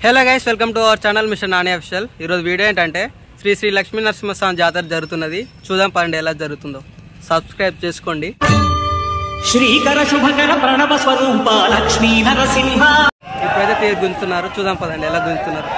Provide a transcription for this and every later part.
Hello guys, welcome to our channel mister Nani official. ఈరోజు video ఏంటంటే శ్రీ శ్రీ లక్ష్మీ నరసింహస్వామి జాతర జరుగుతున్నది. చూద్దాం పదండి ఎలా జరుగుతుందో. సబ్స్క్రైబ్ చేసుకోండి. శ్రీకర శుభకర ప్రణవ స్వరూప లక్ష్మీ నరసింహ. ఇప్పుడైతే తీరు గుంజుతున్నారు. చూద్దాం పదండి ఎలా గుంజుతున్నారు.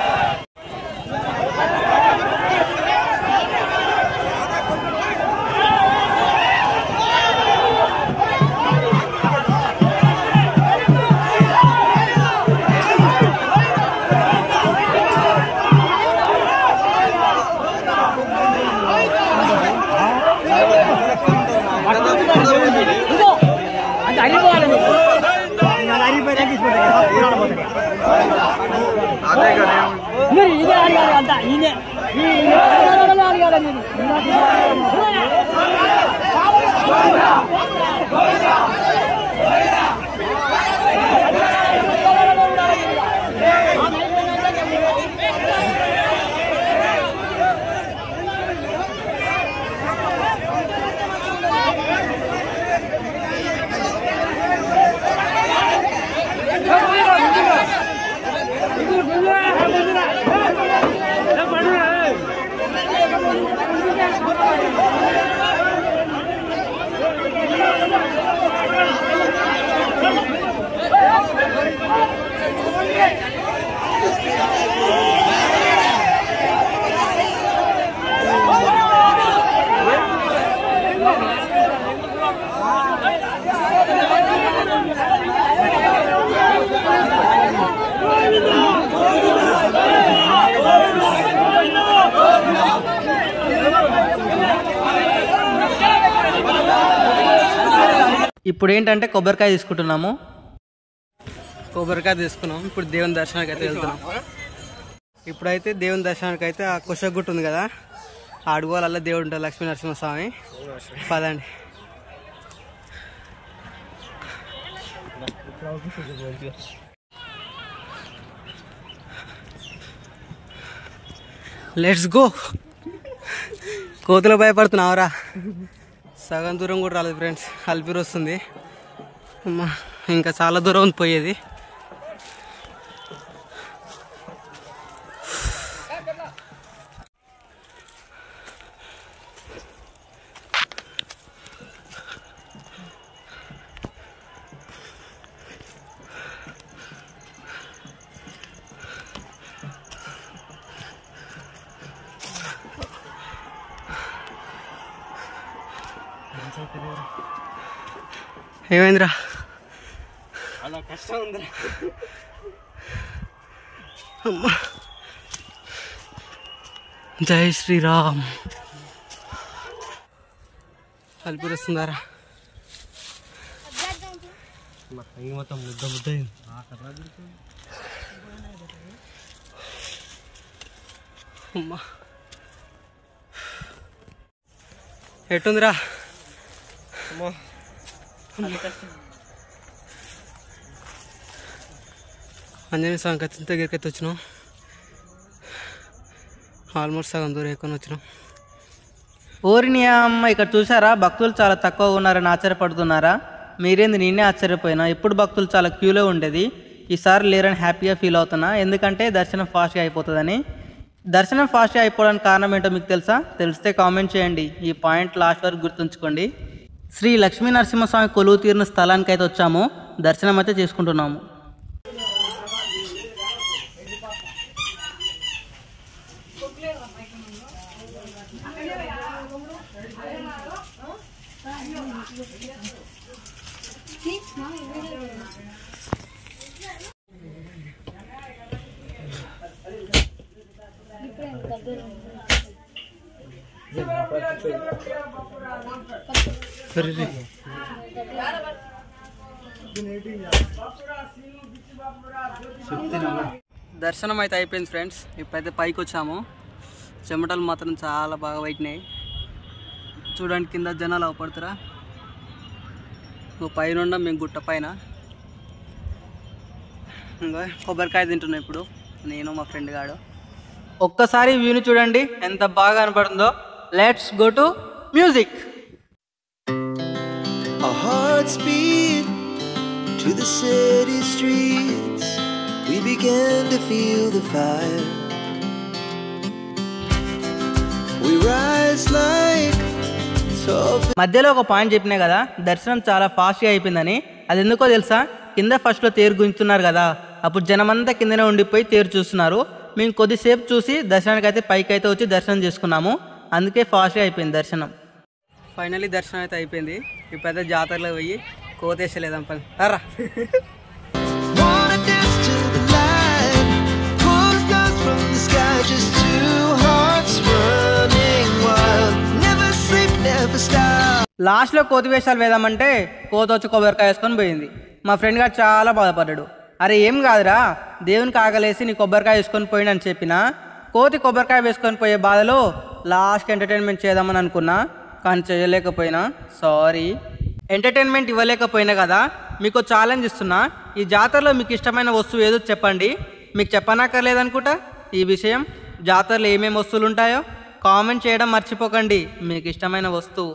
ఇప్పుడు ఏంటంటే కొబ్బరికాయ తీసుకుంటున్నాము. కొబ్బరికాయ తీసుకున్నాం. ఇప్పుడు దేవుని దర్శనానికి అయితే వెళ్తున్నాం. ఇప్పుడైతే దేవుని దర్శనానికి అయితే ఆ కుషగుట్టు ఉంది కదా, ఆ అడుగుల దేవుడు ఉంటారు లక్ష్మీ నరసింహస్వామి. పదండి. Let's go. కోతులు భయపడుతున్నావురా. సగం దూరం కూడా రాలేదు ఫ్రెండ్స్. అల్పిరి వస్తుంది. అమ్మా, ఇంకా చాలా దూరం ఉంది పోయేది. ఏమైందిరా? అలా కష్టం ఉందిరా. అమ్మా, జై శ్రీరామ్. అల్పిరి వస్తుందారా? మొత్తం ముద్ద ముద్ద. అమ్మా, ఎట్టుందిరా? ఆంజనేయ స్వామి ఖచ్చితంగా దగ్గరికి అయితే వచ్చినాం. ఆల్మోస్ట్ సగం దూరం ఎక్కువ వచ్చినాం. ఓరిని అమ్మ, ఇక్కడ చూసారా భక్తులు చాలా తక్కువ ఉన్నారని ఆశ్చర్యపడుతున్నారా? మీరేంది, నేనే ఆశ్చర్యపోయినా. ఎప్పుడు భక్తులు చాలా క్యూలో ఉండేది, ఈసారి లేరని హ్యాపీగా ఫీల్ అవుతున్నా. ఎందుకంటే దర్శనం ఫాస్ట్గా అయిపోతుందని. దర్శనం ఫాస్ట్గా అయిపోవడానికి కారణం ఏంటో మీకు తెలుసా? తెలిస్తే కామెంట్ చేయండి. ఈ పాయింట్ లాస్ట్ వరకు గుర్తుంచుకోండి. శ్రీ లక్ష్మీ నరసింహస్వామి కొలువు తీరిన స్థలానికి అయితే వచ్చాము. దర్శనం అయితే చేసుకుంటున్నాము. దర్శనం అయితే అయిపోయింది ఫ్రెండ్స్. ఇప్పుడైతే పైకి వచ్చాము. చెమటలు మాత్రం చాలా బాగా పట్టినాయి. చూడండి కింద జనాలు అవపడుతురా. పైన ఉండం మేము గుట్ట పైన. ఇంకా కొబ్బరికాయ తింటున్నాం ఇప్పుడు నేను మా ఫ్రెండ్ గాడు. ఒక్కసారి వ్యూని చూడండి ఎంత బాగా కనపడుతుందో. Let's go to music. Our hearts beat to the city streets. we began to feel the fire. We rise like tall. మధ్యలో ఒక పాయింట్ చెప్పినా కదా, దర్శనం చాలా ఫాస్ట్గా అయిపోయిందని. అది ఎందుకో తెలుసా? కింద ఫస్ట్లో తేరు గుంజుతున్నారు కదా, అప్పుడు జనమంతా కిందనే ఉండిపోయి తేరు చూస్తున్నారు. మేము కొద్దిసేపు చూసి దర్శనానికి అయితే పైకి అయితే వచ్చి దర్శనం చేసుకున్నాము. అందుకే ఫాస్ట్గా అయిపోయింది దర్శనం. ఫైనలీ దర్శనం అయితే అయిపోయింది. ఇప్పుడైతే జాతరలో పోయి కోతేసలేదాం పని రా. Wanna dance to the light, pull the stars from the sky, just two hearts running wild, never sleep, never stop. లాస్ట్లో కోతి వేషాలు వేద్దామంటే కోత వచ్చి కొబ్బరికాయ వేసుకొని పోయింది. మా ఫ్రెండ్ గారు చాలా బాధపడ్డాడు. అరే ఏం కాదురా, దేవునికి ఆకలేసి నీ కొబ్బరికాయ వేసుకొని పోయిందని చెప్పిన. కోతి కొబ్బరికాయ వేసుకొని పోయే బాధలో లాస్ట్కి ఎంటర్టైన్మెంట్ చేద్దామని అనుకున్నా, కానీ చేయలేకపోయినా. సారీ. ఎంటర్టైన్మెంట్ ఇవ్వలేకపోయినా కదా, మీకు ఛాలెంజ్ ఇస్తున్నా. ఈ జాతరలో మీకు ఇష్టమైన వస్తువు ఏదో చెప్పండి. మీకు చెప్పనక్కర్లేదనుకుంటా ఈ విషయం. జాతరలో ఏమేమి వస్తువులు ఉంటాయో కామెంట్ చేయడం మర్చిపోకండి, మీకు ఇష్టమైన వస్తువు.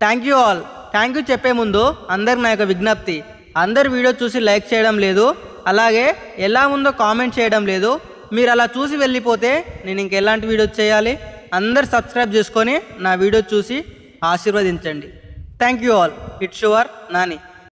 Thank you all. Thank you చెప్పే ముందు అందరికి నా యొక్క విజ్ఞప్తి, అందరు వీడియో చూసి లైక్ చేయడం లేదు, అలాగే ఎలా ఉందో కామెంట్ చేయడం లేదు. మీరు అలా చూసి వెళ్ళిపోతే నేను ఇంకెలాంటి వీడియో చేయాలి? అందరు సబ్స్క్రైబ్ చేసుకొని నా వీడియో చూసి ఆశీర్వదించండి. Thank you all. It's your Nani.